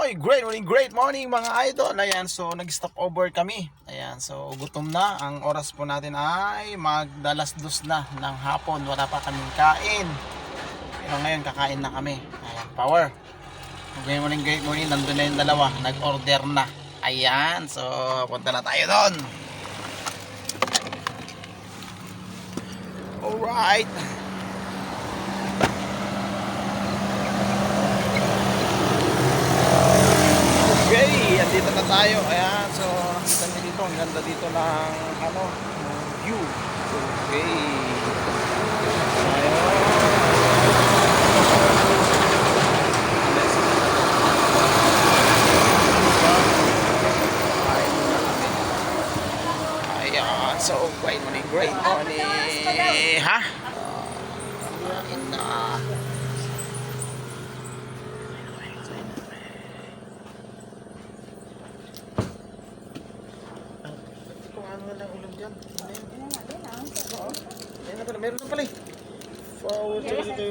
Great morning mga idol. Ayan, so nag-stop over kami. Ayan, so gutom na. Ang oras po natin ay magdalas-dos na ng hapon. Wala pa kaming kain. Pero ngayon kakain na kami. Ayan, power. Great morning. Nandun na yung dalawa. Nag-order na. Ayan, so punta na tayo doon. Alright. Okay, andito na tayo. Ayan, so nakita niyo dito, ang ganda dito ng view. Okay. Ayan, so great morning. Ha? Kain na. Walang ulam dyan. Ayun na pala, meron na pala eh. Forward to ito.